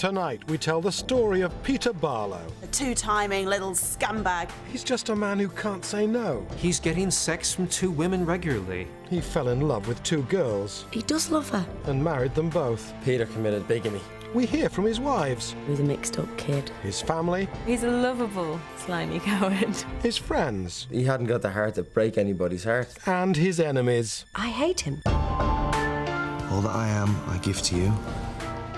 Tonight we tell the story of Peter Barlow. A two-timing little scumbag. He's just a man who can't say no. He's getting sex from 2 women regularly. He fell in love with 2 girls. He does love her. And married them both. Peter committed bigamy. We hear from his wives. He was a mixed-up kid. His family. He's a lovable, slimy coward. His friends. He hadn't got the heart to break anybody's heart. And his enemies. I hate him. All that I am, I give to you.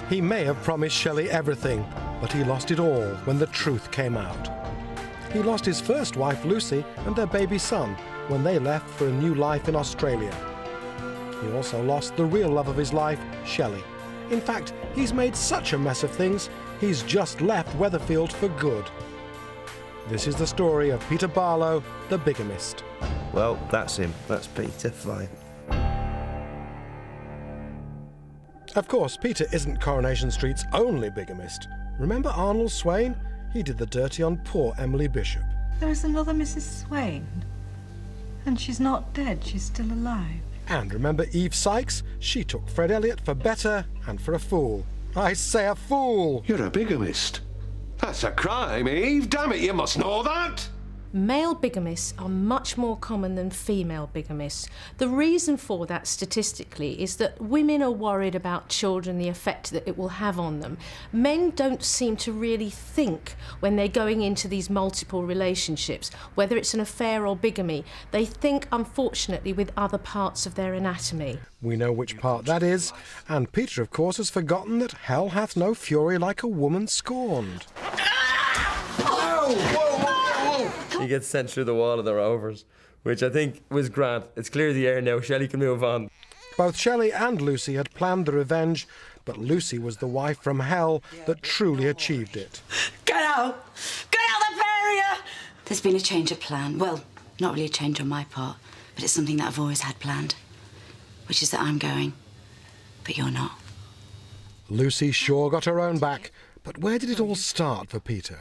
He may have promised Shelley everything, but he lost it all when the truth came out. He lost his first wife, Lucy, and their baby son when they left for a new life in Australia. He also lost the real love of his life, Shelley. In fact, he's made such a mess of things, he's just left Weatherfield for good. This is the story of Peter Barlow, the bigamist. Well, that's him. That's Peter, fine. Of course, Peter isn't Coronation Street's only bigamist. Remember Arnold Swain? He did the dirty on poor Emily Bishop. There is another Mrs. Swain. And she's not dead, she's still alive. And remember Eve Sykes? She took Fred Elliott for better and for a fool. I say a fool! You're a bigamist. That's a crime, Eve. Damn it, you must know that! Male bigamists are much more common than female bigamists. The reason for that statistically is that women are worried about children, the effect that it will have on them. Men don't seem to really think when they're going into these multiple relationships, whether it's an affair or bigamy. They think, unfortunately, with other parts of their anatomy. We know which part that is, and Peter, of course, has forgotten that hell hath no fury like a woman scorned. He gets sent through the wall of the Rovers, which I think was grand. It's clear the air now. Shelley can move on. Both Shelley and Lucy had planned the revenge, but Lucy was the wife from hell that truly achieved it. Get out! Get out of the area! There's been a change of plan. Well, not really a change on my part, but it's something that I've always had planned, which is that I'm going, but you're not. Lucy sure got her own back, but where did it all start for Peter?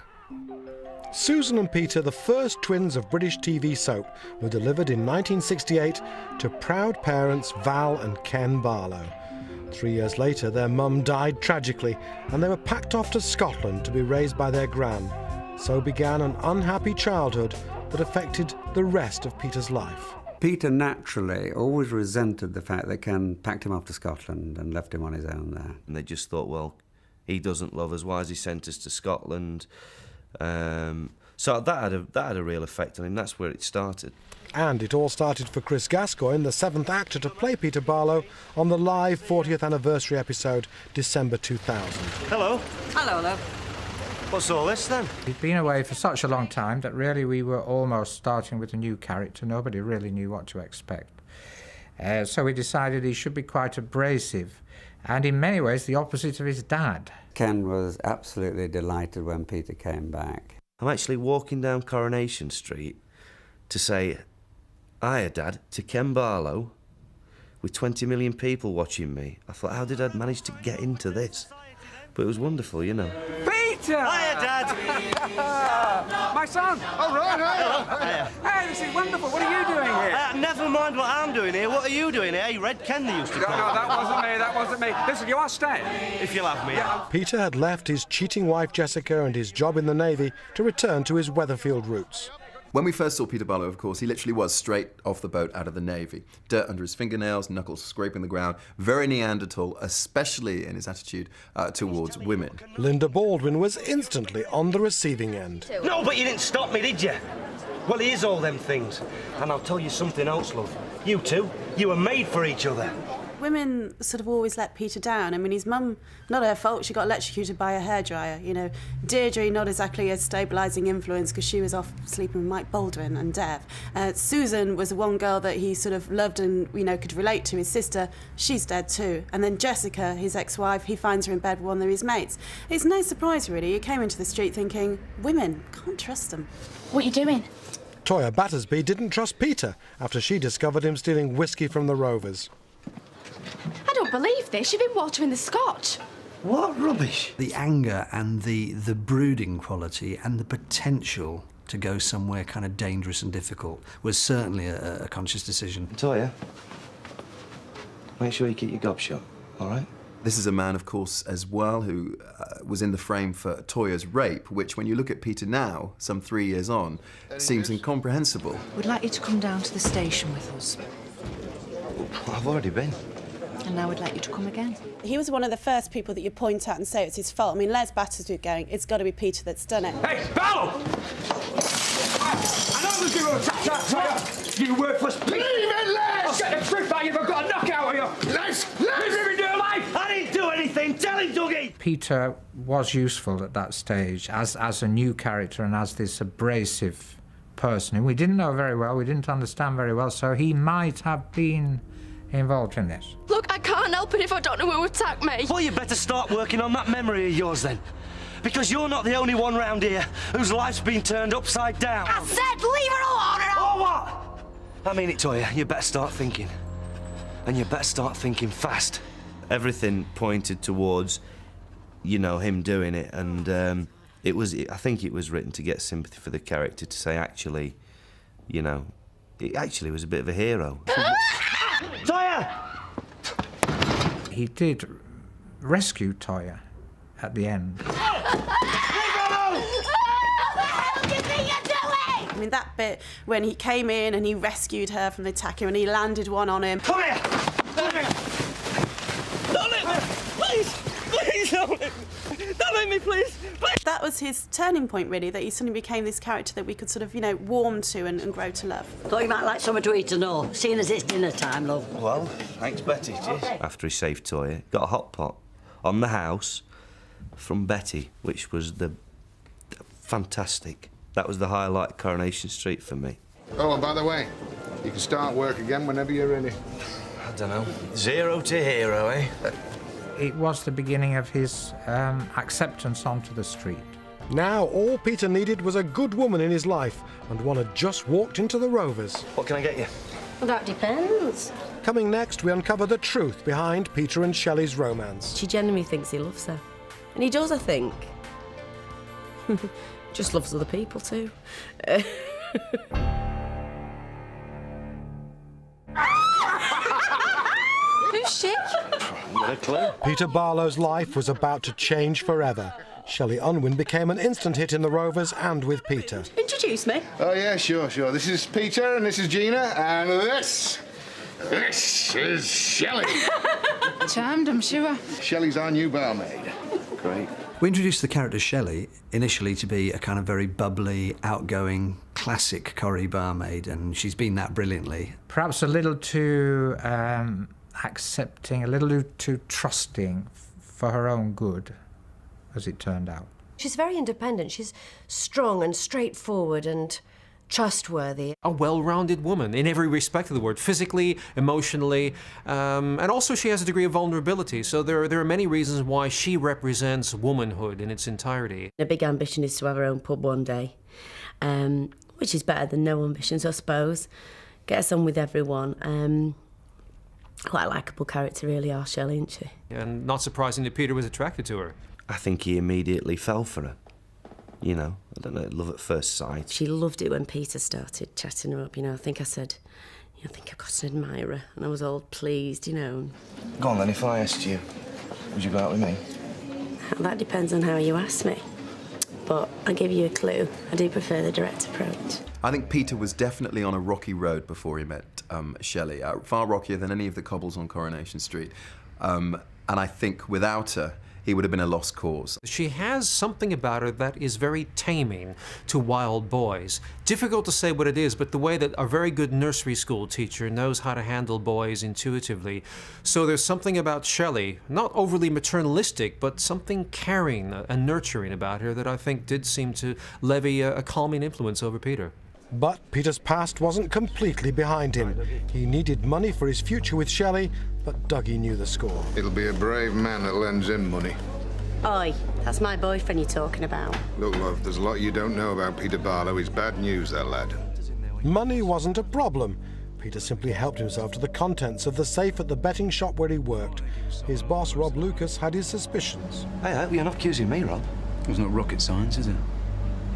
Susan and Peter, the first twins of British TV soap, were delivered in 1968 to proud parents Val and Ken Barlow. 3 years later, their mum died tragically, and they were packed off to Scotland to be raised by their gran. So began an unhappy childhood that affected the rest of Peter's life. Peter naturally always resented the fact that Ken packed him off to Scotland and left him on his own there. And they just thought, well, he doesn't love us. Why has he sent us to Scotland? So that had a real effect on him. That's where it started. And it all started for Chris Gascoigne, the 7th actor to play Peter Barlow, on the live 40th anniversary episode, December 2000. Hello. Hello, love. What's all this then? He'd been away for such a long time that really we were almost starting with a new character. Nobody really knew what to expect. So we decided he should be quite abrasive, and in many ways the opposite of his dad. Ken was absolutely delighted when Peter came back. I'm actually walking down Coronation Street to say, hiya, Dad, to Ken Barlow, with 20 million people watching me. I thought, how did I manage to get into this? But it was wonderful, you know. Peter! Hiya, Dad! My son! Oh, right, Hey, this is wonderful. What are you doing here? Never mind what I'm doing here. What are you doing here? Hey, Red Ken, they used to call No, that wasn't me. Listen, you are staying. If you'll have me. Yeah. Peter had left his cheating wife Jessica and his job in the Navy to return to his Weatherfield roots. When we first saw Peter Barlow, of course, he literally was straight off the boat out of the Navy. Dirt under his fingernails, knuckles scraping the ground. Very Neanderthal, especially in his attitude towards women. Linda Baldwin was instantly on the receiving end. No, but you didn't stop me, did you? Well, he is all them things. And I'll tell you something else, love. You two, you were made for each other. Women sort of always let Peter down. I mean, his mum, not her fault, she got electrocuted by a hairdryer, you know. Deirdre, not exactly a stabilising influence because she was off sleeping with Mike Baldwin and Dev. Susan was the one girl that he sort of loved and, you know, could relate to, his sister. She's dead too. And then Jessica, his ex-wife, he finds her in bed with one of his mates. It's no surprise, really. He came into the street thinking, women, can't trust them. What are you doing? Toyah Battersby didn't trust Peter after she discovered him stealing whiskey from the Rovers. I don't believe this. You've been watering the scotch. What rubbish. The anger and the brooding quality and the potential to go somewhere kind of dangerous and difficult was certainly a conscious decision. Toyah, make sure you keep your gob shut, all right? This is a man, of course, as well, who was in the frame for Toyah's rape, which, when you look at Peter now, some 3 years on, seems incomprehensible. We'd like you to come down to the station with us. I've already been. And now we'd like you to come again. He was one of the first people that you point at and say it's his fault. I mean, Les Battersby going, it's got to be Peter that's done it. Hey, Barlow! I know you were attacked that Toyah! You worthless pig! Leave it, Les! I'll get the truth out of you if I've got a knockout of you! Les! I didn't do anything! Tell him, Dougie! Peter was useful at that stage as a new character and as this abrasive person who we didn't know very well, we didn't understand very well, so he might have been involved in this. Look, I can't help it if I don't know who attacked me. Well, you better start working on that memory of yours then. Because you're not the only one round here whose life's been turned upside down. I said leave her alone! Or what? I mean it, Toyah. You better start thinking. And you better start thinking fast. Everything pointed towards, you know, him doing it, and I think it was written to get sympathy for the character, to say, actually, you know, he actually was a bit of a hero. Toyah! He did rescue Toyah at the end. I mean, that bit when he came in and he rescued her from the attacker and he landed one on him. Come here! Come here! Don't let me! Please! Please don't let me! Don't let me, please! Please! That was his turning point, really, that he suddenly became this character that we could sort of, you know, warm to and grow to love. Thought you might like something to eat and all, seeing as it's dinner time, love. Well, thanks, Betty. Cheers. After he saved Toyah, got a hot pot on the house from Betty, which was fantastic. That was the highlight of Coronation Street for me. Oh, and by the way, you can start work again whenever you're ready. I don't know. 0 to hero, eh? It was the beginning of his acceptance onto the street. Now all Peter needed was a good woman in his life, and one had just walked into the Rovers. What can I get you? Well, that depends. Coming next, we uncover the truth behind Peter and Shelley's romance. She genuinely thinks he loves her. And he does, I think. Just loves other people too. Who's she? Not a clue. Peter Barlow's life was about to change forever. Shelley Unwin became an instant hit in the Rovers and with Peter. Introduce me. Oh, yeah, sure. This is Peter, and this is Gina, and this is Shelley. Charmed, I'm sure. Shelley's our new barmaid. Great. We introduced the character Shelley initially to be a kind of very bubbly, outgoing, classic Corrie barmaid, and she's been that brilliantly. Perhaps a little too accepting, a little too trusting for her own good, as it turned out. She's very independent. She's strong and straightforward and trustworthy. A well-rounded woman in every respect of the word, physically, emotionally, and also she has a degree of vulnerability. So there are many reasons why she represents womanhood in its entirety. Her big ambition is to have her own pub one day, which is better than no ambitions, I suppose. Gets on with everyone. Quite a likeable character, really, are Shelley, isn't she? And not surprising that Peter was attracted to her. I think he immediately fell for her. You know, I don't know, love at first sight. She loved it when Peter started chatting her up, you know. I think I said, I think I've got an admirer, and I was all pleased, you know. Go on then, if I asked you, would you go out with me? Well, that depends on how you ask me. But I'll give you a clue. I do prefer the direct approach. I think Peter was definitely on a rocky road before he met Shelley, far rockier than any of the cobbles on Coronation Street. And I think without her, he would have been a lost cause. She has something about her that is very taming to wild boys. Difficult to say what it is, but the way that a very good nursery school teacher knows how to handle boys intuitively. So there's something about Shelley, not overly maternalistic, but something caring and nurturing about her that I think did seem to levy a calming influence over Peter. But Peter's past wasn't completely behind him. He needed money for his future with Shelley, but Dougie knew the score. It'll be a brave man that lends him money. Oi, that's my boyfriend you're talking about. Look, love, there's a lot you don't know about Peter Barlow. He's bad news, that lad. Money wasn't a problem. Peter simply helped himself to the contents of the safe at the betting shop where he worked. His boss, Rob Lucas, had his suspicions. Hey, you're not accusing me, Rob. It's not rocket science, is it?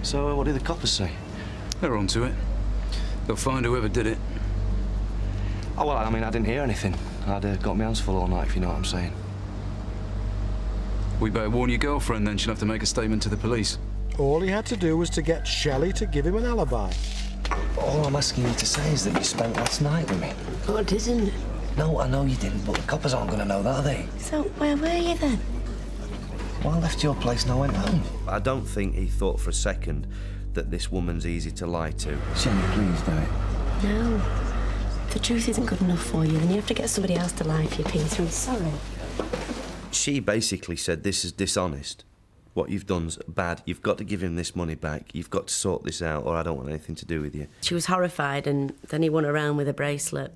So what did the coppers say? They're onto it. They'll find whoever did it. Oh, well, I mean, I didn't hear anything. I'd got my hands full all night, if you know what I'm saying. We better warn your girlfriend, then she'll have to make a statement to the police. All he had to do was to get Shelley to give him an alibi. All I'm asking you to say is that you spent last night with me. Oh, I didn't. No, I know you didn't, but the coppers aren't going to know that, are they? So, where were you then? Well, I left your place and I went home. I don't think he thought for a second that this woman's easy to lie to. Shelley, please do it. No. If the truth isn't good enough for you, then you have to get somebody else to lie for you, Peter. I'm sorry. She basically said, this is dishonest. What you've done's bad. You've got to give him this money back. You've got to sort this out, or I don't want anything to do with you. She was horrified, and then he went around with a bracelet.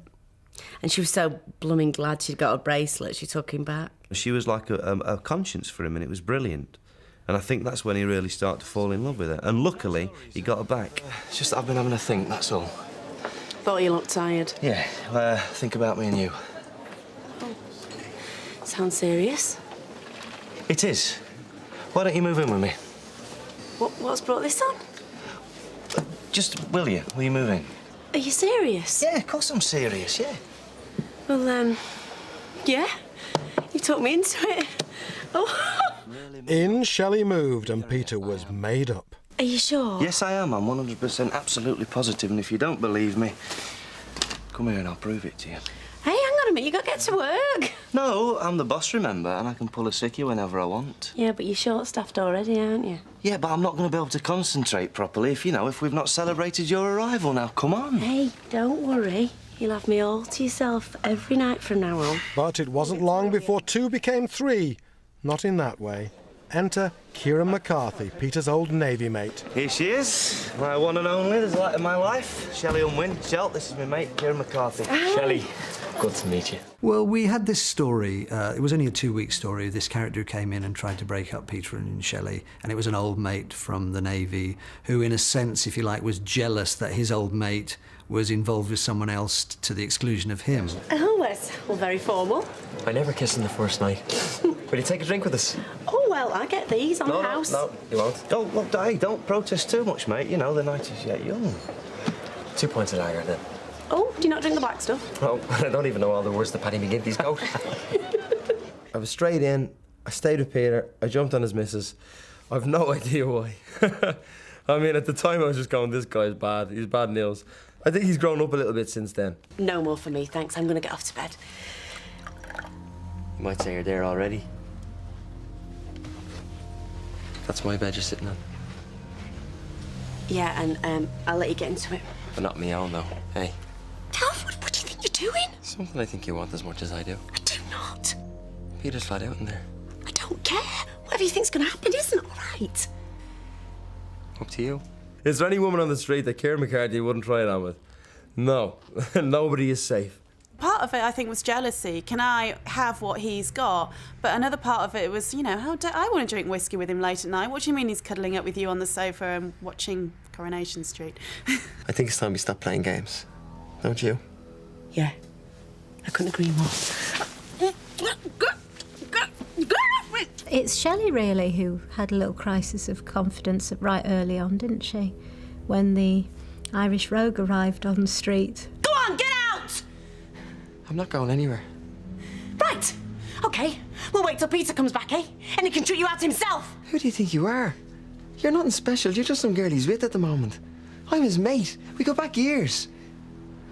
And she was so blooming glad she'd got a bracelet, she took him back. She was like a conscience for him, and it was brilliant. And I think that's when he really started to fall in love with her. And luckily, he got her back. It's just that I've been having a think, that's all. Thought you looked tired. Yeah, think about me and you. Oh. Sounds serious. It is. Why don't you move in with me? What's brought this on? Just, will you? Will you move in? Are you serious? Yeah, of course I'm serious, yeah. Well, yeah. You talked me into it. Oh. In Shelley moved and Peter was made up. Are you sure? Yes, I am. I'm 100% absolutely positive, and if you don't believe me, come here and I'll prove it to you. Hey, hang on a minute, you got to get to work. No, I'm the boss, remember, and I can pull a sickie whenever I want. Yeah, but you're short-staffed already, aren't you? Yeah, but I'm not going to be able to concentrate properly if we've not celebrated your arrival. Now, come on. Hey, don't worry. You'll have me all to yourself every night from now on. But it wasn't long before 2 became 3. Not in that way. Enter Kieran McCarthy, Peter's old Navy mate. Here she is, my one and only, the light of my life, Shelley Unwin. Shell, this is my mate, Kieran McCarthy. Shelley, good to meet you. Well, we had this story, it was only a 2-week story. This character who came in and tried to break up Peter and Shelley, and it was an old mate from the Navy who, in a sense, if you like, was jealous that his old mate was involved with someone else to the exclusion of him. Oh, that's all very formal. I never kiss on the first night. Will you take a drink with us? Oh, well, I get these on the house. No, you won't. Don't, look, hey, don't protest too much, mate. You know, the night is yet young. 2 points of lager, then. Oh, do you not drink the black stuff? Oh, I don't even know all the words to Paddy McGinty's goat. I was straight in, I stayed with Peter, I jumped on his missus. I've no idea why. I mean, at the time I was just going, this guy's bad, he's bad news. I think he's grown up a little bit since then. No more for me, thanks. I'm going to get off to bed. You might say you're there already. That's my bed you're sitting on. Yeah, and I'll let you get into it. But not me own, though. Hey. Alf, what do you think you're doing? Something I think you want as much as I do. I do not. Peter's flat out in there. I don't care. Whatever you think's going to happen isn't all right. Up to you. Is there any woman on the street that Kieran McCarthy wouldn't try it on with? No. Nobody is safe. Part of it, I think, was jealousy. Can I have what he's got? But another part of it was, how I want to drink whiskey with him late at night. What do you mean he's cuddling up with you on the sofa and watching Coronation Street? I think it's time we stop playing games. Don't you? Yeah. I couldn't agree more. It's Shelley, really, who had a little crisis of confidence right early on, didn't she? When the Irish rogue arrived on the street. Go on, get out! I'm not going anywhere. Right. OK. We'll wait till Peter comes back, eh? And he can treat you out himself. Who do you think you are? You're nothing special. You're just some girl he's with at the moment. I'm his mate. We go back years.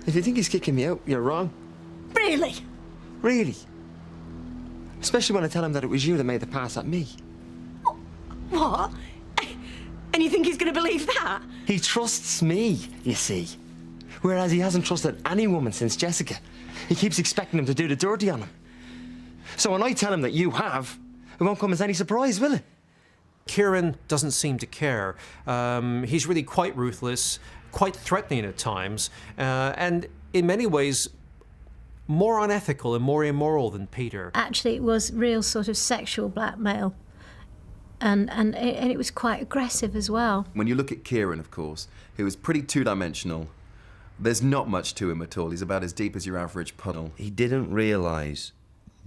If you think he's kicking me out, you're wrong. Really? Really? Especially when I tell him that it was you that made the pass at me. What? And you think he's going to believe that? He trusts me, you see. Whereas he hasn't trusted any woman since Jessica. He keeps expecting him to do the dirty on him. So when I tell him that you have, it won't come as any surprise, will it? Kieran doesn't seem to care. He's really quite ruthless, quite threatening at times, and in many ways more unethical and more immoral than Peter. Actually, it was real sort of sexual blackmail, and it was quite aggressive as well. When you look at Kieran, of course, he was pretty two-dimensional. There's not much to him at all. He's about as deep as your average puddle. He didn't realise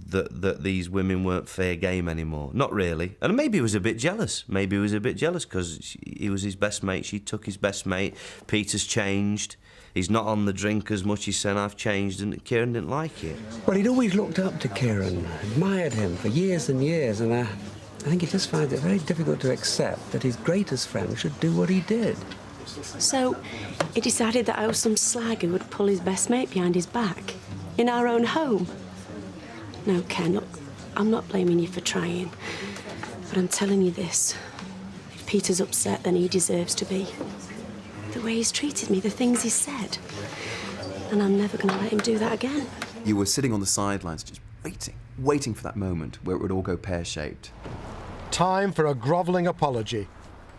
that these women weren't fair game anymore. Not really. And maybe he was a bit jealous. Maybe he was a bit jealous because he was his best mate. She took his best mate. Peter's changed. He's not on the drink as much. He's saying, I've changed, and Kieran didn't like it. Well, he'd always looked up to Kieran, admired him for years and years, and I think he just finds it very difficult to accept that his greatest friend should do what he did. So, he decided that I was some slag who would pull his best mate behind his back? In our own home? No, Ken, look, I'm not blaming you for trying. But I'm telling you this. If Peter's upset, then he deserves to be. The way he's treated me, the things he's said. And I'm never going to let him do that again. You were sitting on the sidelines just waiting for that moment where it would all go pear-shaped. Time for a grovelling apology.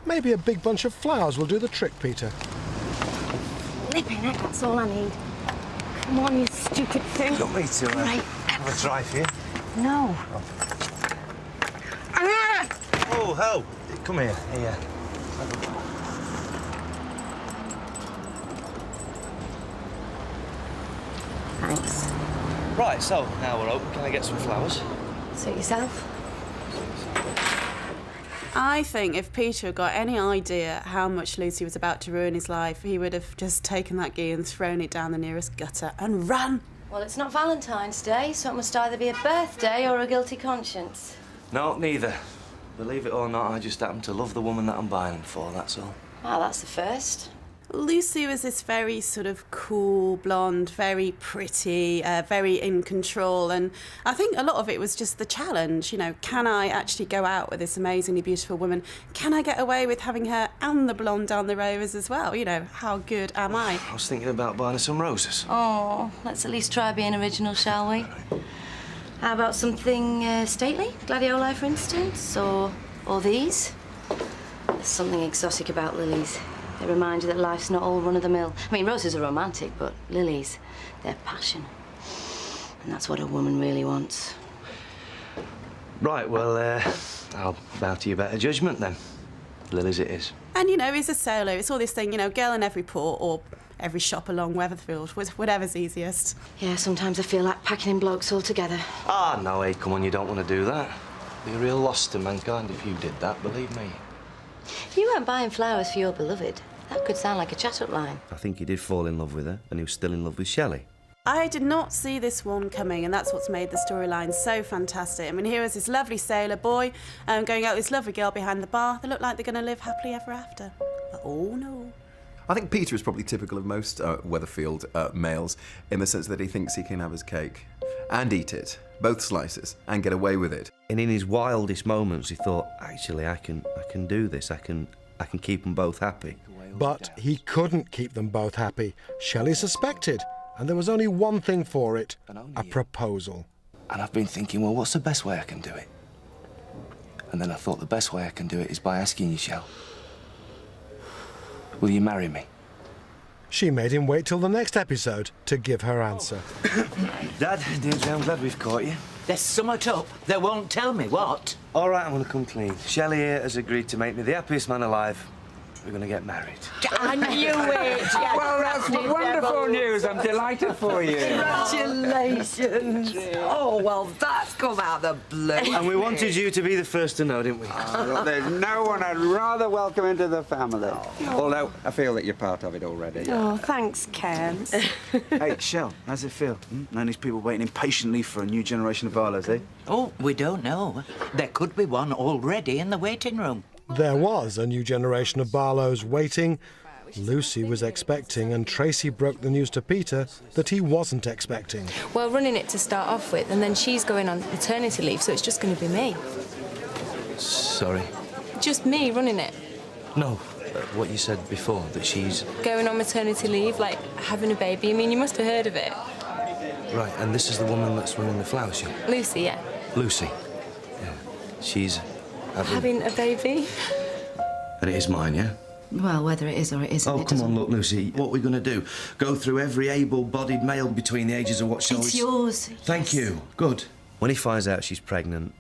Maybe a big bunch of flowers will do the trick, Peter. Flipping heck, that's all I need. Come on, you stupid thing. You want me to Right. have a try for you? No. Oh, hell. Come here. Here. Thanks. Right, so now we're open. Can I get some flowers? Suit yourself. I think if Peter had got any idea how much Lucy was about to ruin his life, he would have just taken that key and thrown it down the nearest gutter and run. Well, it's not Valentine's Day, so it must either be a birthday or a guilty conscience. No, neither. Believe it or not, I just happen to love the woman that I'm buying them for, that's all. Well, that's the first. Lucy was this very sort of cool, blonde, very pretty, very in control, and I think a lot of it was just the challenge. You know, can I actually go out with this amazingly beautiful woman? Can I get away with having her and the blonde down the Rovers as well? You know, how good am I? I was thinking about buying her some roses. Oh, let's at least try being original, shall we? How about something stately? Gladioli, for instance, or these? There's something exotic about lilies. They remind you that life's not all run-of-the-mill. I mean, roses are romantic, but lilies, they're passion. And that's what a woman really wants. Right, well, I'll bow to your better judgment then. Lilies it is. And, you know, he's a sailor. It's all this thing, you know, girl in every port or every shop along Weatherfield, whatever's easiest. Yeah, sometimes I feel like packing in blokes altogether. Ah, no, hey, come on, you don't want to do that. Be a real loss to mankind if you did that, believe me. If you weren't buying flowers for your beloved, that could sound like a chat-up line. I think he did fall in love with her, and he was still in love with Shelley. I did not see this one coming, and that's what's made the storyline so fantastic. I mean, here is this lovely sailor boy going out with this lovely girl behind the bar. They look like they're going to live happily ever after. But oh no. I think Peter is probably typical of most Weatherfield males in the sense that he thinks he can have his cake and eat it, both slices, and get away with it. And in his wildest moments, he thought, actually, I can do this. I can keep them both happy. But he couldn't keep them both happy. Shelley suspected, and there was only one thing for it, a proposal. And I've been thinking, well, what's the best way I can do it? And then I thought the best way I can do it is by asking you, Shell. Will you marry me? She made him wait till the next episode to give her answer. Dad, Deirdre, I'm glad we've caught you. There's summat up. They won't tell me what. All right, I'm going to come clean. Shelley here has agreed to make me the happiest man alive. We're going to get married. I knew it. Well, that's wonderful news. I'm delighted for you. Congratulations. Oh, well, that's come out of the blue. And we wanted you to be the first to know, didn't we? Look, there's no one I'd rather welcome into the family. Although I feel that you're part of it already. Oh, thanks, Ken. Hey, Shell, how's it feel? Knowing these people waiting impatiently for a new generation of Barlows, eh? Oh, we don't know. There could be one already in the waiting room. There was a new generation of Barlows waiting. Lucy was expecting, and Tracy broke the news to Peter that he wasn't expecting. Well, running it to start off with, and then she's going on maternity leave, so it's just going to be me. Sorry? Just me running it. No, what you said before, that she's... Going on maternity leave, like having a baby. I mean, you must have heard of it. Right, and this is the woman that's running the flower shop? Lucy, yeah. Lucy. Yeah. She's... Having a baby. And it is mine, yeah? Well, whether it is or it isn't, Oh, come on, look, Lucy. What we're going to do? Go through every able-bodied male between the ages of what shall we... It's yours. Thank you. Good. When he finds out she's pregnant,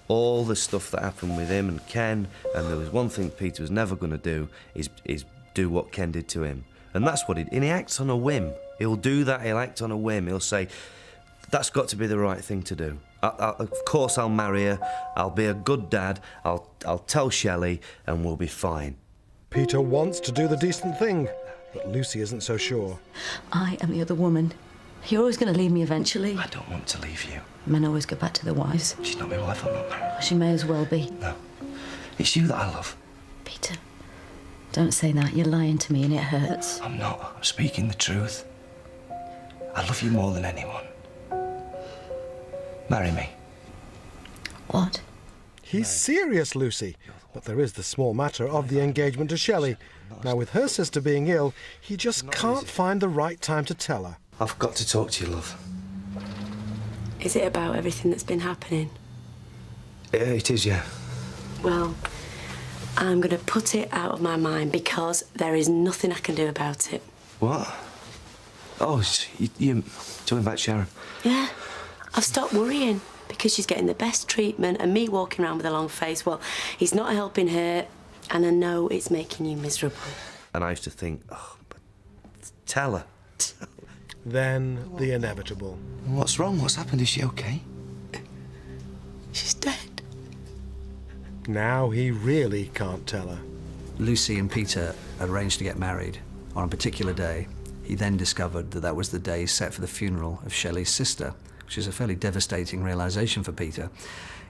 all the stuff that happened with him and Ken, and there was one thing Peter was never going to do, is do what Ken did to him. And that's what and he acts on a whim. He'll do that, he'll act on a whim. He'll say, that's got to be the right thing to do. Of course I'll marry her, I'll be a good dad, I'll tell Shelley, and we'll be fine. Peter wants to do the decent thing, but Lucy isn't so sure. I am the other woman. You're always going to leave me eventually. I don't want to leave you. Men always go back to their wives. She's not my wife, I'm not married. She may as well be. No. It's you that I love. Peter, don't say that. You're lying to me and it hurts. I'm not. I'm speaking the truth. I love you more than anyone. Marry me. What? He's serious, Lucy. But there is the small matter of the engagement to Shelley. Now, with her sister being ill, he just can't find the right time to tell her. I've got to talk to you, love. Is it about everything that's been happening? It is, yeah. Well, I'm going to put it out of my mind because there is nothing I can do about it. What? Oh, you talking about Sharon? Yeah. I've stopped worrying because she's getting the best treatment and me walking around with a long face, well, he's not helping her and I know it's making you miserable. And I used to think, oh, but tell her. Then the inevitable. What's wrong? What's happened? Is she okay? She's dead. Now he really can't tell her. Lucy and Peter arranged to get married on a particular day. He then discovered that that was the day set for the funeral of Shelley's sister, which is a fairly devastating realisation for Peter.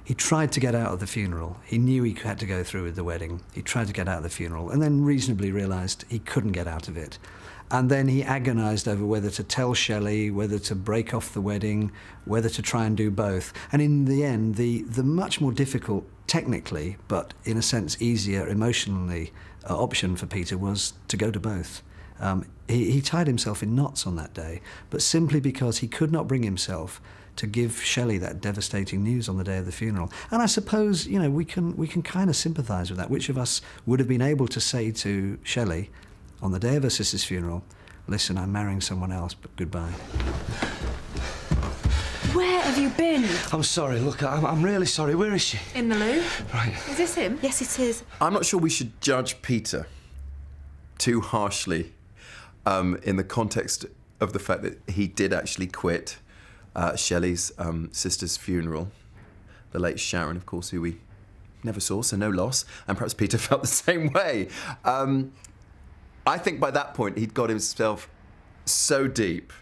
He tried to get out of the funeral. He knew he had to go through with the wedding. He tried to get out of the funeral and then reasonably realised he couldn't get out of it. And then he agonised over whether to tell Shelley, whether to break off the wedding, whether to try and do both. And in the end, the much more difficult, technically, but in a sense easier emotionally, option for Peter was to go to both. He tied himself in knots on that day, but simply because he could not bring himself to give Shelley that devastating news on the day of the funeral. And I suppose, you know, we can kind of sympathise with that. Which of us would have been able to say to Shelley on the day of her sister's funeral, listen, I'm marrying someone else, but goodbye. Where have you been? I'm sorry, look, I'm really sorry. Where is she? In the loo. Right. Is this him? Yes, it is. I'm not sure we should judge Peter too harshly in the context of the fact that he did actually quit Shelley's sister's funeral. The late Sharon, of course, who we never saw, so no loss. And perhaps Peter felt the same way. I think by that point, he'd got himself so deep.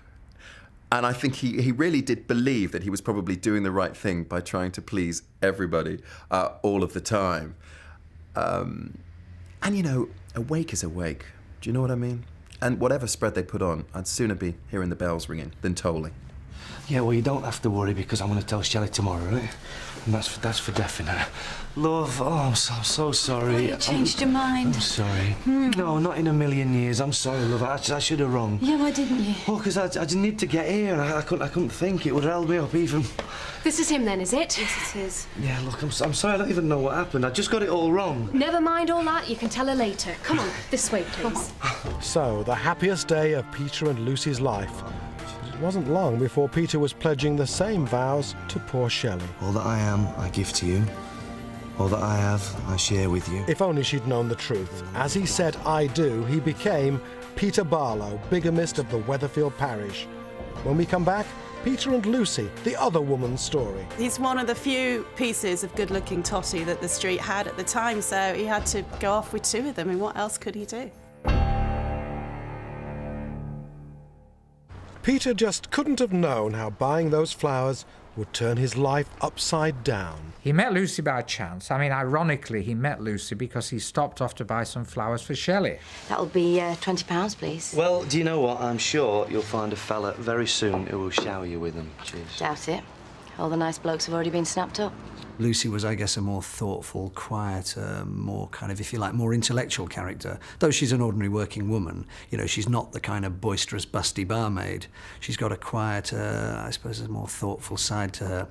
And I think he really did believe that he was probably doing the right thing by trying to please everybody all of the time. And, you know, a wake is a wake. Do you know what I mean? And whatever spread they put on, I'd sooner be hearing the bells ringing than tolling. Yeah, well, you don't have to worry because I'm going to tell Shelley tomorrow, right? And that's for definite. Love, oh, I'm so sorry. Oh, you changed your mind. I'm sorry. No, not in a million years. I'm sorry, love. I should have rung. Yeah, why didn't you? Well, because I didn't need to get here. I couldn't think. It would have held me up even. This is him then, is it? Yes, it is. Yeah, look, I'm sorry. I don't even know what happened. I just got it all wrong. Never mind all that. You can tell her later. Come on, this way, please. So, the happiest day of Peter and Lucy's life. It wasn't long before Peter was pledging the same vows to poor Shelley. All that I am, I give to you. All that I have, I share with you. If only she'd known the truth. As he said, I do, he became Peter Barlow, bigamist of the Weatherfield parish. When we come back, Peter and Lucy, the other woman's story. He's one of the few pieces of good-looking totty that the street had at the time, so he had to go off with two of them, and what else could he do? Peter just couldn't have known how buying those flowers would turn his life upside down. He met Lucy by chance. I mean, ironically, he met Lucy because he stopped off to buy some flowers for Shelley. That'll be £20, please. Well, do you know what? I'm sure you'll find a fella very soon who will shower you with them. Cheers. Doubt it. All the nice blokes have already been snapped up. Lucy was, I guess, a more thoughtful, quieter, more kind of, if you like, more intellectual character. Though she's an ordinary working woman, you know, she's not the kind of boisterous, busty barmaid. She's got a quieter, I suppose, a more thoughtful side to her.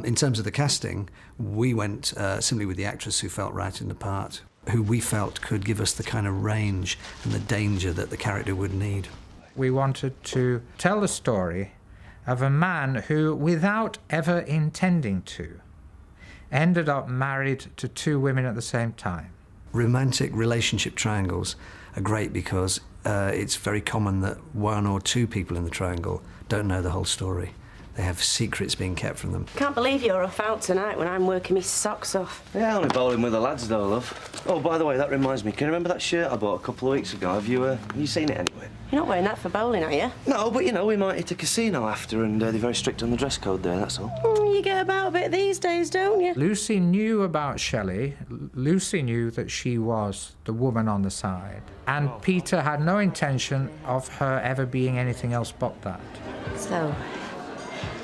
In terms of the casting, we went simply with the actress who felt right in the part, who we felt could give us the kind of range and the danger that the character would need. We wanted to tell the story of a man who, without ever intending to, ended up married to two women at the same time. Romantic relationship triangles are great because it's very common that one or two people in the triangle don't know the whole story. They have secrets being kept from them. Can't believe you're off out tonight when I'm working my socks off. Yeah, only bowling with the lads, though, love. Oh, by the way, that reminds me. Can you remember that shirt I bought a couple of weeks ago? Have you seen it anyway? You're not wearing that for bowling, are you? No, but, you know, we might hit a casino after, and they're very strict on the dress code there, that's all. You get about a bit these days, don't you? Lucy knew about Shelley. Lucy knew that she was the woman on the side. And Peter had no intention of her ever being anything else but that. So,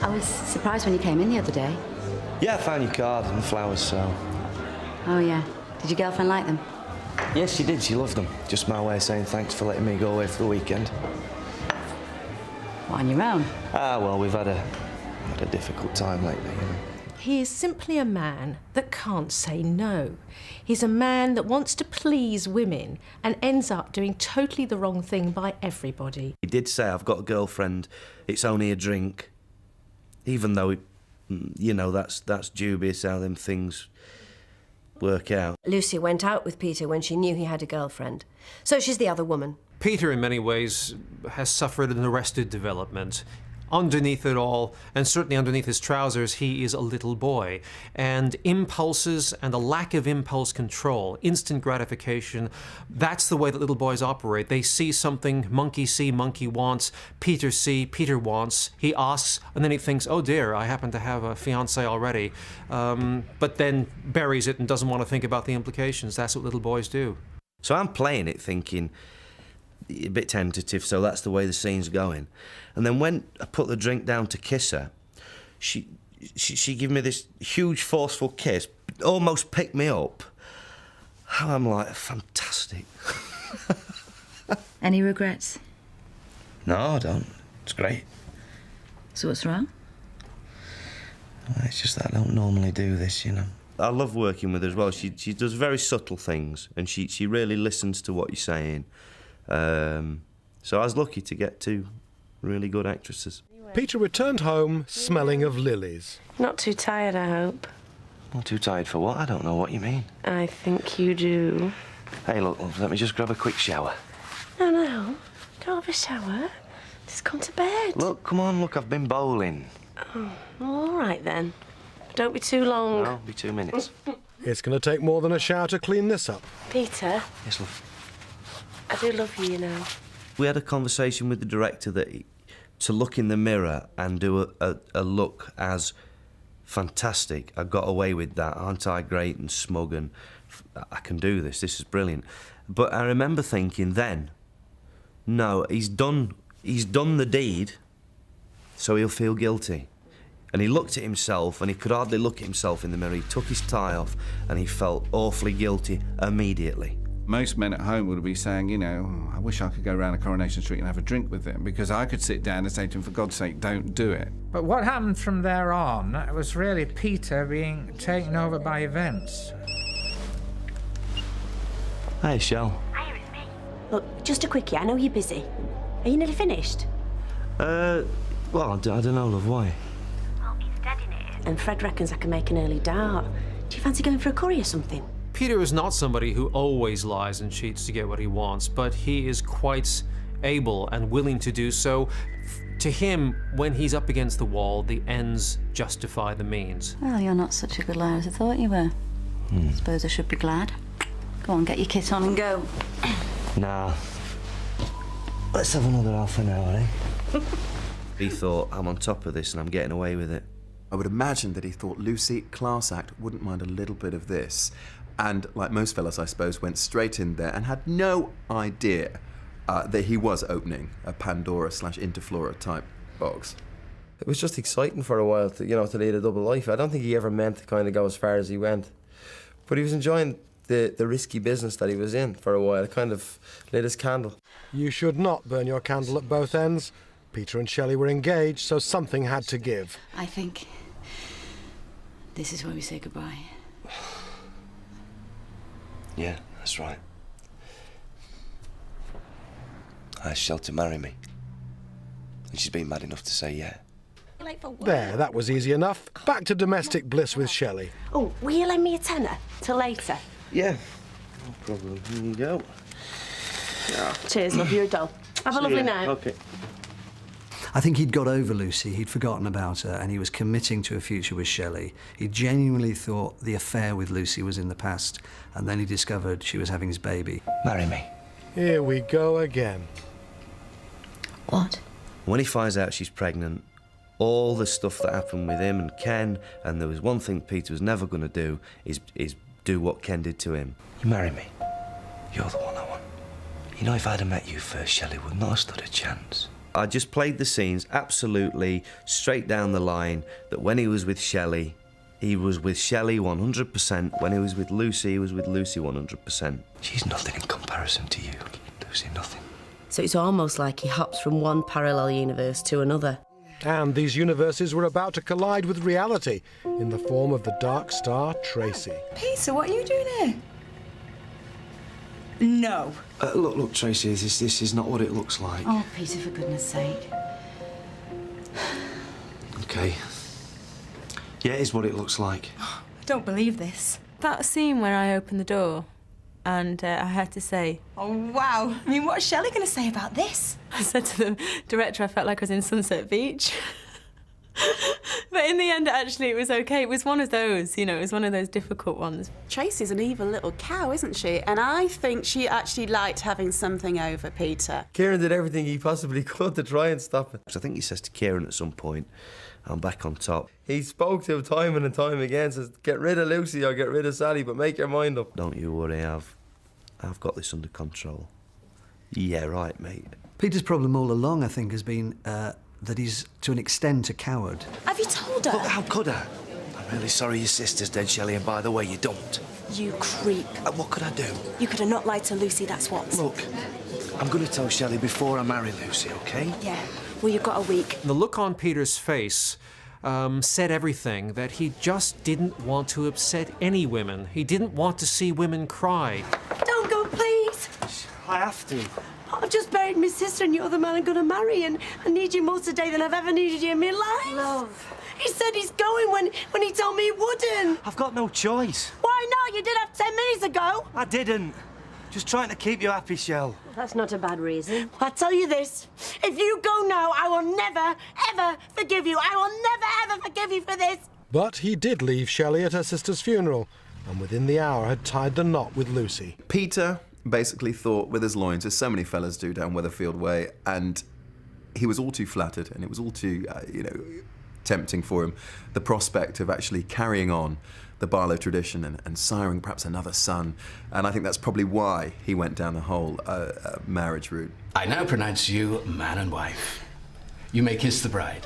I was surprised when you came in the other day. Yeah, I found your card and the flowers, so... Oh, yeah. Did your girlfriend like them? Yes, she did. She loved them. Just my way of saying thanks for letting me go away for the weekend. What, on your own? Ah, well, we've had a difficult time lately, you know. He is simply a man that can't say no. He's a man that wants to please women and ends up doing totally the wrong thing by everybody. He did say, I've got a girlfriend, it's only a drink. Even though, you know, that's dubious how them things work out. Lucy went out with Peter when she knew he had a girlfriend. So she's the other woman. Peter, in many ways, has suffered an arrested development. Underneath it all, and certainly underneath his trousers, he is a little boy. And impulses and a lack of impulse control, instant gratification, that's the way that little boys operate. They see something, monkey see, monkey wants, Peter see, Peter wants, he asks, and then he thinks, oh dear, I happen to have a fiancé already. But then buries it and doesn't want to think about the implications. That's what little boys do. So I'm playing it thinking, a bit tentative, so that's the way the scene's going. And then when I put the drink down to kiss her, she gave me this huge, forceful kiss, almost picked me up. I'm like, fantastic. Any regrets? No, I don't. It's great. So what's wrong? It's just that I don't normally do this, you know. I love working with her as well. She does very subtle things, and she really listens to what you're saying. So I was lucky to get two really good actresses. Peter returned home smelling of lilies. Not too tired, I hope. Not too tired for what? I don't know what you mean. I think you do. Hey, look, love, let me just grab a quick shower. No. Don't have a shower. Just come to bed. Look, come on, look, I've been bowling. Oh, all right then. Don't be too long. No, be 2 minutes. It's going to take more than a shower to clean this up. Peter. Yes, love. I do love you, you know. We had a conversation with the director that to look in the mirror and do a look as fantastic. I got away with that. Aren't I great and smug and I can do this. This is brilliant. But I remember thinking then, no, he's done the deed, so he'll feel guilty. And he looked at himself and he could hardly look at himself in the mirror. He took his tie off and he felt awfully guilty immediately. Most men at home would be saying, you know, I wish I could go around a Coronation Street and have a drink with him, because I could sit down and say to him, for God's sake, don't do it. But what happened from there on was really Peter being taken over by events. Hey, Shell. Hiya, it's me. Look, just a quickie. I know you're busy. Are you nearly finished? Well, I don't know, love, why? Well, it's dead in it. And Fred reckons I can make an early dart. Do you fancy going for a curry or something? Peter is not somebody who always lies and cheats to get what he wants, but he is quite able and willing to do so. To him, when he's up against the wall, the ends justify the means. Well, you're not such a good liar as I thought you were. I suppose I should be glad. Go on, get your kit on and go. Nah. Let's have another half an hour, eh? He thought, I'm on top of this and I'm getting away with it. I would imagine that he thought Lucy, class act, wouldn't mind a little bit of this. And, like most fellas, I suppose, went straight in there and had no idea that he was opening a Pandora/Interflora type box. It was just exciting for a while, to lead a double life. I don't think he ever meant to kind of go as far as he went. But he was enjoying the risky business that he was in for a while. It kind of lit his candle. You should not burn your candle at both ends. Peter and Shelley were engaged, so something had to give. I think this is where we say goodbye. Yeah, that's right. I asked Shell to marry me. And she's been mad enough to say yeah. There, that was easy enough. Back to domestic bliss with Shelley. Oh, will you lend me a tenner till later? Yeah, no problem. Here you go. Cheers, love, you're a doll. Have a lovely night. Okay. I think he'd got over Lucy, he'd forgotten about her, and he was committing to a future with Shelley. He genuinely thought the affair with Lucy was in the past, and then he discovered she was having his baby. Marry me. Here we go again. What? When he finds out she's pregnant, all the stuff that happened with him and Ken, and there was one thing Peter was never going to do, is do what Ken did to him. You marry me. You're the one I want. You know, if I'd have met you first, Shelley would not have stood a chance. I just played the scenes absolutely straight down the line, that when he was with Shelley, he was with Shelley 100%. When he was with Lucy, he was with Lucy 100%. She's nothing in comparison to you, Lucy, nothing. So it's almost like he hops from one parallel universe to another. And these universes were about to collide with reality in the form of the dark star Tracy. Peter, what are you doing here? No. Look, Tracy, this is not what it looks like. Oh, Peter, for goodness sake. Okay. Yeah, it is what it looks like. I don't believe this. That scene where I opened the door and I had to say, Oh, wow. I mean, what's Shelley going to say about this? I said to the director I felt like I was in Sunset Beach. But in the end, actually, it was okay. It was one of those, you know, it was one of those difficult ones. Tracy's an evil little cow, isn't she? And I think she actually liked having something over Peter. Kieran did everything he possibly could to try and stop it. I think he says to Kieran at some point, I'm back on top. He spoke to him time and time again, says, get rid of Lucy or get rid of Sally, but make your mind up. Don't you worry, I've got this under control. Yeah, right, mate. Peter's problem all along, I think, has been that he's, to an extent, a coward. Have you told her? Look, how could I? I'm really sorry your sister's dead, Shelley, and by the way, you don't. You creep. What could I do? You could have not lied to Lucy, that's what. Look, I'm going to tell Shelley before I marry Lucy, OK? Yeah. Well, you've got a week. The look on Peter's face said everything, that he just didn't want to upset any women. He didn't want to see women cry. Don't go, please. I have to. I've just buried my sister and you're the man I'm going to marry, and I need you more today than I've ever needed you in my life. Love. He said he's going when he told me he wouldn't. I've got no choice. Why not? You did have 10 minutes ago. I didn't. Just trying to keep you happy, Shell. That's not a bad reason. I'll tell you this. If you go now, I will never, ever forgive you. I will never, ever forgive you for this. But he did leave Shelley at her sister's funeral, and within the hour had tied the knot with Lucy. Peter basically thought with his loins, as so many fellas do down Weatherfield Way, and he was all too flattered, and it was all too, tempting for him, the prospect of actually carrying on the Barlow tradition and siring perhaps another son. And I think that's probably why he went down the whole marriage route. I now pronounce you man and wife. You may kiss the bride.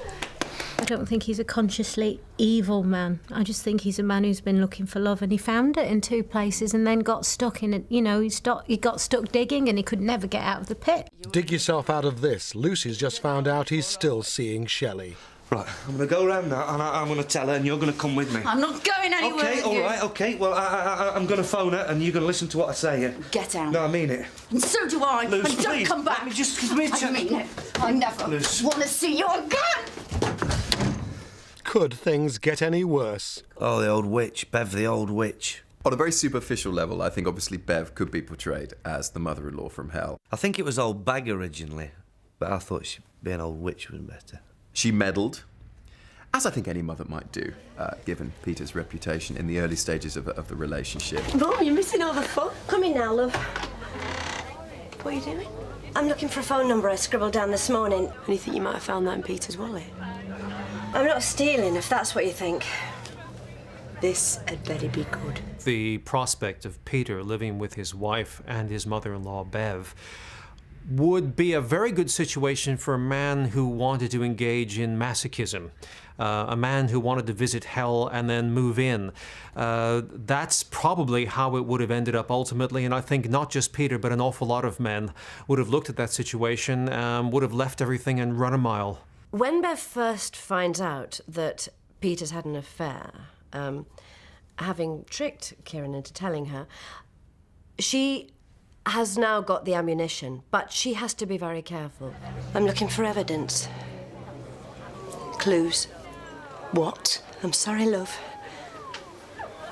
I don't think he's a consciously evil man. I just think he's a man who's been looking for love, and he found it in two places and then got stuck in it. You know, he got stuck digging and he could never get out of the pit. Dig yourself out of this. Lucy's just found out he's still seeing Shelley. Right, I'm going to go round now and I'm going to tell her and you're going to come with me. I'm not going anywhere OK, with all you. right, OK. Well, I'm going to phone her and you're going to listen to what I say, yeah? Get out. No, I mean it. And so do I. Luce, and don't please, come back. let me just give me a I chance. mean it. I never Luce. want to see you again. Could things get any worse? Oh, the old witch, Bev, the old witch. On a very superficial level, I think obviously Bev could be portrayed as the mother-in-law from hell. I think it was old Bag originally, but I thought she'd be an old witch was better. She meddled, as I think any mother might do, given Peter's reputation in the early stages of the relationship. Mum, you're missing all the fun. Come in now, love. What are you doing? I'm looking for a phone number I scribbled down this morning. And you think you might have found that in Peter's wallet? I'm not stealing, if that's what you think. This had better be good. The prospect of Peter living with his wife and his mother-in-law, Bev, would be a very good situation for a man who wanted to engage in masochism, a man who wanted to visit hell and then move in. That's probably how it would have ended up ultimately, and I think not just Peter, but an awful lot of men would have looked at that situation, would have left everything and run a mile. When Bev first finds out that Peter's had an affair, having tricked Kieran into telling her, she has now got the ammunition, but she has to be very careful. I'm looking for evidence. Clues. What? I'm sorry, love.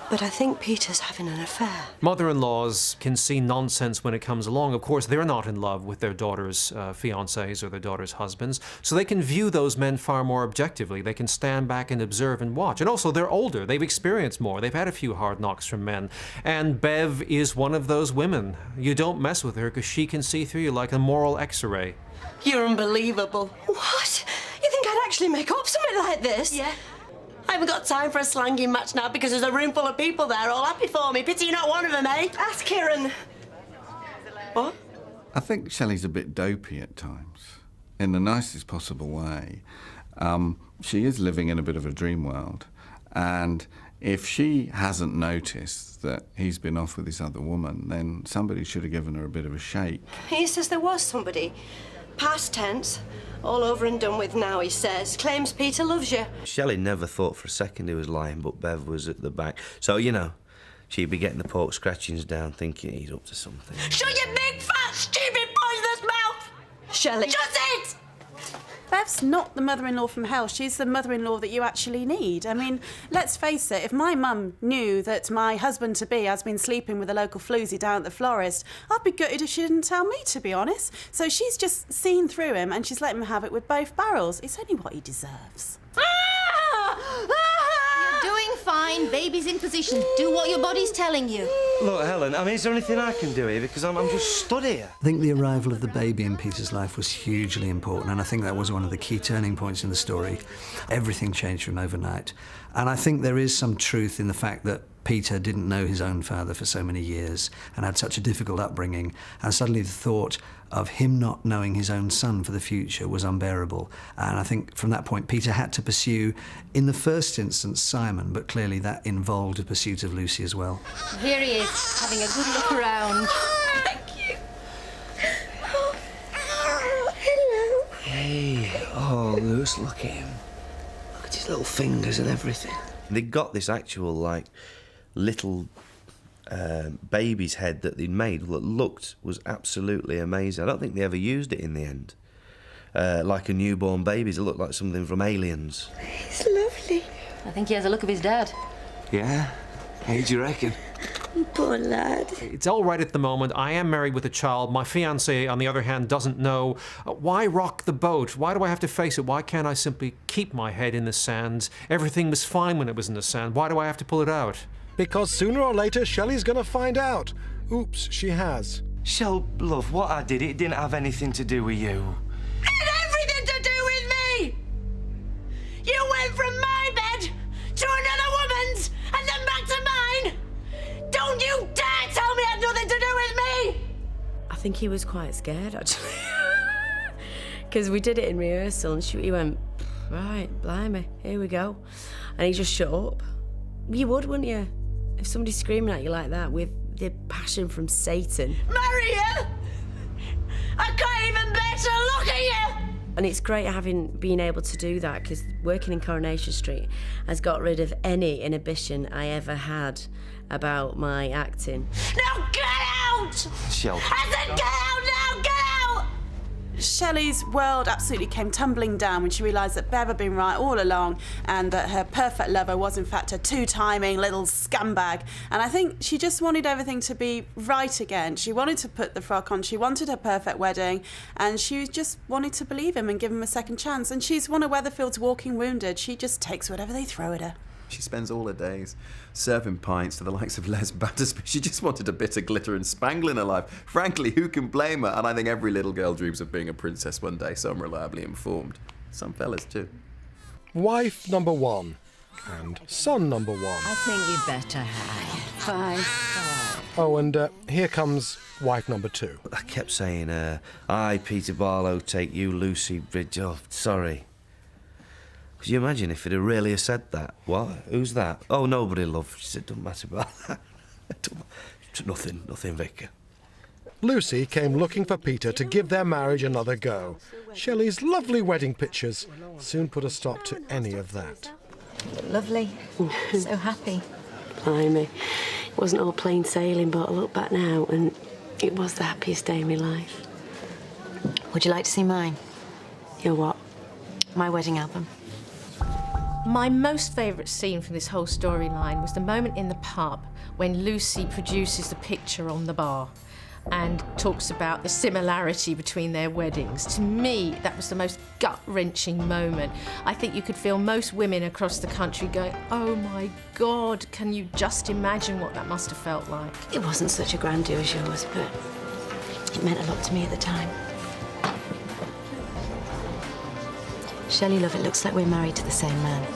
But I think Peter's having an affair. Mother-in-laws can see nonsense when it comes along. Of course, they're not in love with their daughter's fiancés or their daughter's husbands, so they can view those men far more objectively. They can stand back and observe and watch. And also, they're older. They've experienced more. They've had a few hard knocks from men. And Bev is one of those women. You don't mess with her because she can see through you like a moral X-ray. You're unbelievable. What? You think I'd actually make up something like this? Yeah. I haven't got time for a slanging match now because there's a room full of people there all happy for me. Pity you're not one of them, eh? Ask Kieran. What? I think Shelley's a bit dopey at times, in the nicest possible way. She is living in a bit of a dream world, and if she hasn't noticed that he's been off with this other woman, then somebody should have given her a bit of a shake. He says there was somebody. Past tense. All over and done with now, he says. Claims Peter loves you. Shelley never thought for a second he was lying, but Bev was at the back. So, you know, she'd be getting the pork scratchings down thinking he's up to something. Shut your big, fat, stupid, poisonous mouth! Shelley. Shut it! Bev's not the mother-in-law from hell. She's the mother-in-law that you actually need. I mean, let's face it, if my mum knew that my husband-to-be has been sleeping with a local floozy down at the florist, I'd be gutted if she didn't tell me, to be honest. So she's just seen through him and she's let him have it with both barrels. It's only what he deserves. You're doing fine. Baby's in position. Do what your body's telling you. Look, Helen, I mean, is there anything I can do here? Because I'm just stood here. I think the arrival of the baby in Peter's life was hugely important, and I think that was one of the key turning points in the story. Everything changed for him overnight. And I think there is some truth in the fact that Peter didn't know his own father for so many years and had such a difficult upbringing, and suddenly the thought of him not knowing his own son for the future was unbearable. And I think from that point Peter had to pursue, in the first instance, Simon, but clearly that involved a pursuit of Lucy as well. Here he is, having a good look around. Thank you. Hello. Hey, oh, Lewis, look at him. Look at his little fingers and everything. They got this actual, like, little baby's head that they'd made that was absolutely amazing. I don't think they ever used it in the end. Like a newborn baby's, it looked like something from Aliens. It's lovely. I think he has a look of his dad. Yeah? How do you reckon? Poor lad. It's all right at the moment. I am married with a child. My fiancé, on the other hand, doesn't know. Why rock the boat? Why do I have to face it? Why can't I simply keep my head in the sand? Everything was fine when it was in the sand. Why do I have to pull it out? Because sooner or later, Shelley's going to find out. Oops, she has. Shell, love, what I did, it didn't have anything to do with you. It had everything to do with me! You went from my bed to another woman's and then back to mine! Don't you dare tell me it had nothing to do with me! I think he was quite scared, actually. Because we did it in rehearsal and he went, right, blimey, here we go. And he just shut up. You would, wouldn't you? If somebody's screaming at you like that with the passion from Satan. Marry you? I can't even bear to look at you! And it's great being able to do that, because working in Coronation Street has got rid of any inhibition I ever had about my acting. Now get out! Shell. I said get out now! Get out! Shelley's world absolutely came tumbling down when she realised that Bev had been right all along and that her perfect lover was in fact a two-timing little scumbag. And I think she just wanted everything to be right again. She wanted to put the frock on, she wanted her perfect wedding, and she just wanted to believe him and give him a second chance. And she's one of Weatherfield's walking wounded. She just takes whatever they throw at her. She spends all her days serving pints to the likes of Les Battersby. She just wanted a bit of glitter and spangle in her life. Frankly, who can blame her? And I think every little girl dreams of being a princess one day, so I'm reliably informed. Some fellas too. Wife number one and son number one. I think you better have. Five. Oh, and here comes wife number two. I kept saying, I, Peter Barlow, take you, Lucy Bridge. Oh, sorry. Could you imagine if he'd have really said that? What? Who's that? Oh, nobody, love. She said, don't matter about that. Nothing, Vicar. Lucy came looking for Peter to give their marriage another go. Shelley's lovely wedding pictures soon put a stop to any of that. Lovely. So happy. Blimey. It wasn't all plain sailing, but I look back now and it was the happiest day of my life. Would you like to see mine? Your what? My wedding album. My most favourite scene from this whole storyline was the moment in the pub when Lucy produces the picture on the bar and talks about the similarity between their weddings. To me, that was the most gut-wrenching moment. I think you could feel most women across the country going, oh my God, can you just imagine what that must have felt like? It wasn't such a grand do as yours, but it meant a lot to me at the time. Shelley, love, it looks like we're married to the same man.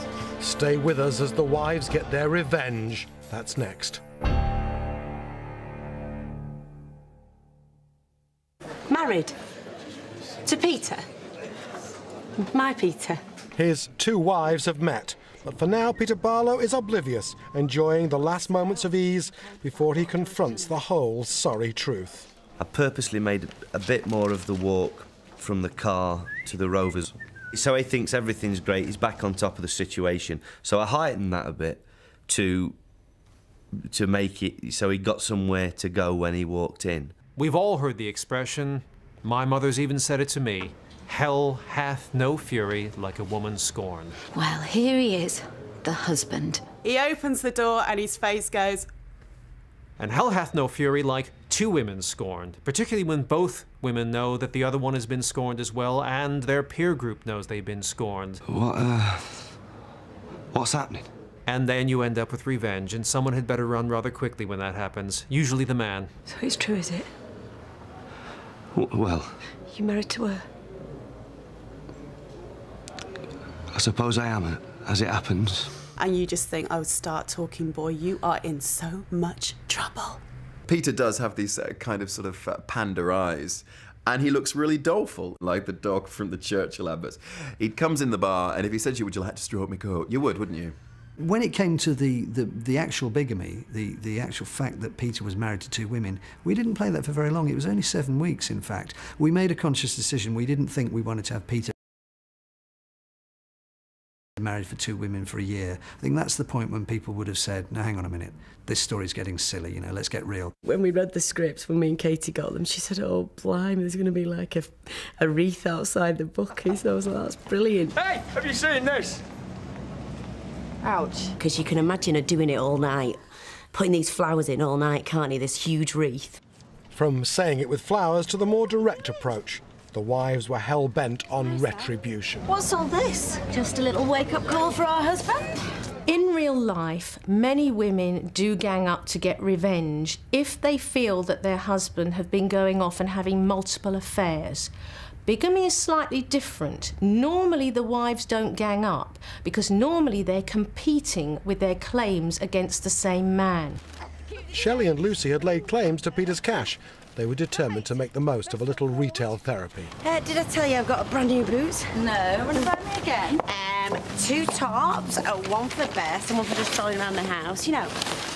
Stay with us as the wives get their revenge. That's next. Married? To Peter? My Peter? His two wives have met, but for now Peter Barlow is oblivious, enjoying the last moments of ease before he confronts the whole sorry truth. I purposely made a bit more of the walk from the car to the Rovers. So he thinks everything's great, he's back on top of the situation. So I heightened that a bit to make it so he got somewhere to go when he walked in. We've all heard the expression, my mother's even said it to me, hell hath no fury like a woman scorned. Well, here he is, the husband. He opens the door and his face goes... And hell hath no fury like two women scorned, particularly when both women know that the other one has been scorned as well, and their peer group knows they've been scorned. What's happening? And then you end up with revenge, and someone had better run rather quickly when that happens. Usually the man. So it's true, is it? Well... You married to her? I suppose I am, as it happens. And you just think, oh, start talking, boy, you are in so much trouble. Peter does have these kind of sort of panda eyes, and he looks really doleful, like the dog from the Churchill adverts. He comes in the bar, and if he said to you, would you like to stroke my coat? You would, wouldn't you? When it came to the actual bigamy, the actual fact that Peter was married to two women, we didn't play that for very long. It was only 7 weeks, in fact. We made a conscious decision. We didn't think we wanted to have Peter married for two women for a year. I think that's the point when people would have said, now hang on a minute, this story's getting silly, you know, let's get real. When we read the scripts, when me and Katie got them, she said, oh, blimey, there's going to be like a wreath outside the bookies. I was like, that's brilliant. Hey, have you seen this? Ouch. Because you can imagine her doing it all night, putting these flowers in all night, can't you, this huge wreath. From saying it with flowers to the more direct approach. The wives were hell-bent on retribution. What's all this? Just a little wake-up call for our husband? In real life, many women do gang up to get revenge if they feel that their husband have been going off and having multiple affairs. Bigamy is slightly different. Normally the wives don't gang up because normally they're competing with their claims against the same man. Shelley and Lucy had laid claims to Peter's cash. They were determined to make the most of a little retail therapy. Did I tell you I've got a brand new boots? No, run it by me again. 2 tops, one for the best and one for just strolling around the house, you know.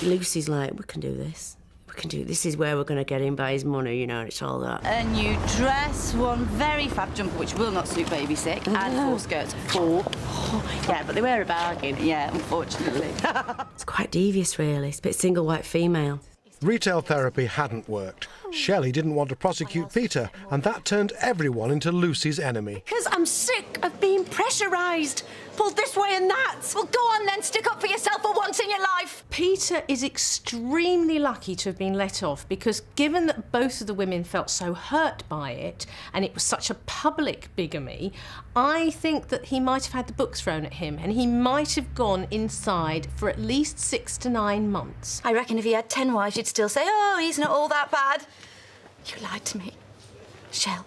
Lucy's like, we can do this. We can do this. Is where we're going to get him by his money, you know, it's all that. A new dress, one very fab jumper which will not suit baby sick, and 4 skirts. 4. Oh, yeah, but they were a bargain. Yeah, unfortunately. It's quite devious, really. It's a bit single white female. Retail therapy hadn't worked. Shelley didn't want to prosecute Peter, and that turned everyone into Lucy's enemy. Because I'm sick of being pressurised, pulled this way and that. Well, go on then, stick up for yourself for once in your life. Peter is extremely lucky to have been let off because given that both of the women felt so hurt by it and it was such a public bigamy, I think that he might have had the books thrown at him and he might have gone inside for at least 6 to 9 months. I reckon if he had 10 wives, you'd still say, oh, he's not all that bad. You lied to me. Shell,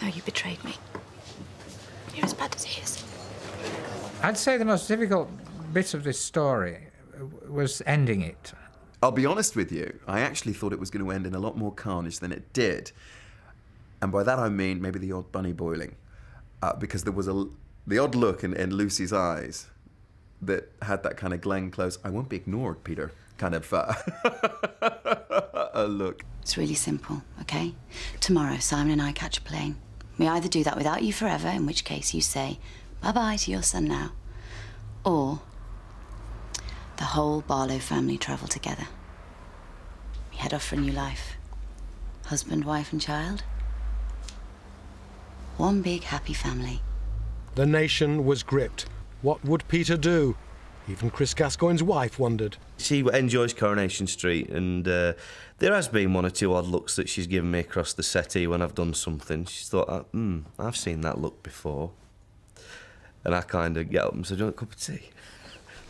no, you betrayed me. You're as bad as he is. I'd say the most difficult bit of this story was ending it. I'll be honest with you, I actually thought it was going to end in a lot more carnage than it did. And by that I mean maybe the odd bunny boiling. Because there was the odd look in Lucy's eyes that had that kind of Glenn Close, I won't be ignored, Peter, kind of a look. It's really simple, OK? Tomorrow, Simon and I catch a plane. We either do that without you forever, in which case you say bye-bye to your son now, or the whole Barlow family travel together. We head off for a new life. Husband, wife and child. One big happy family. The nation was gripped. What would Peter do? Even Chris Gascoigne's wife wondered. She enjoys Coronation Street, and there has been one or two odd looks that she's given me across the settee when I've done something. She's thought, I've seen that look before. And I kind of get up and say, do you want a cup of tea?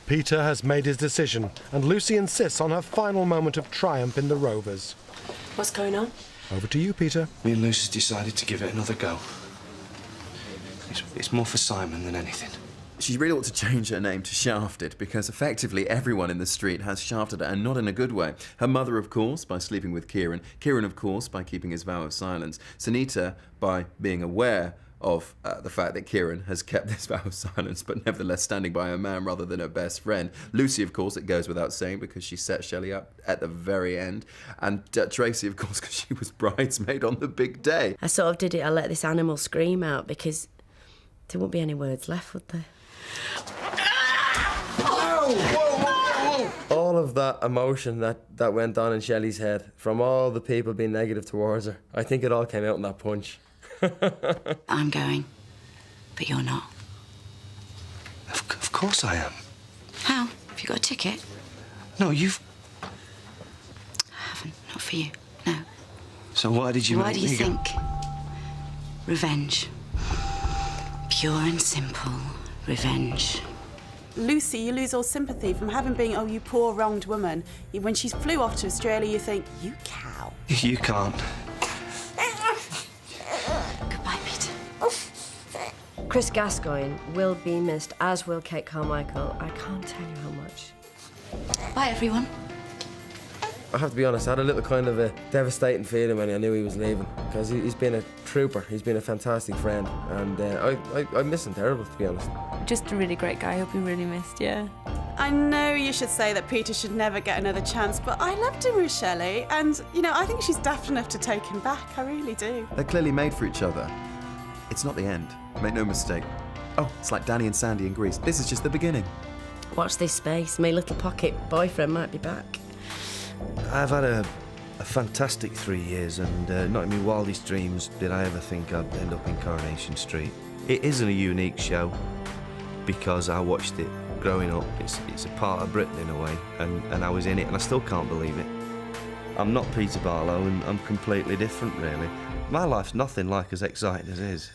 Peter has made his decision, and Lucy insists on her final moment of triumph in the Rovers. What's going on? Over to you, Peter. Me and Lucy's decided to give it another go. It's more for Simon than anything. She really ought to change her name to Shafted, because effectively everyone in the street has shafted her, and not in a good way. Her mother, of course, by sleeping with Kieran. Kieran, of course, by keeping his vow of silence. Sunita, by being aware of the fact that Kieran has kept this vow of silence, but nevertheless standing by her man rather than her best friend. Lucy, of course, it goes without saying, because she set Shelley up at the very end. And Tracy, of course, because she was bridesmaid on the big day. I sort of did it, I let this animal scream out, because there won't be any words left, would there? All of that emotion that went on in Shelley's head, from all the people being negative towards her, I think it all came out in that punch. I'm going, but you're not. Of course I am. How? Have you got a ticket? No, you've... I haven't. Not for you. No. So why did you Why make do you me go? think? Revenge. Pure and simple revenge. Lucy, you lose all sympathy from having been, oh, you poor wronged woman. When she flew off to Australia, you think, you cow. You can't. Goodbye, Peter. Chris Gascoigne will be missed, as will Kate Carmichael. I can't tell you how much. Bye, everyone. I have to be honest, I had a little kind of a devastating feeling when I knew he was leaving, because he's been a trooper, he's been a fantastic friend, and I miss him terrible, to be honest. Just a really great guy, I hope you really missed, yeah. I know you should say that Peter should never get another chance, but I loved him with Shelley, and, you know, I think she's daft enough to take him back, I really do. They're clearly made for each other. It's not the end, make no mistake. Oh, it's like Danny and Sandy in Greece. This is just the beginning. Watch this space, my little pocket boyfriend might be back. I've had a fantastic 3 years, and not in my wildest dreams did I ever think I'd end up in Coronation Street. It isn't a unique show, because I watched it growing up. It's a part of Britain in a way, and I was in it, and I still can't believe it. I'm not Peter Barlow, and I'm completely different, really. My life's nothing like as exciting as his.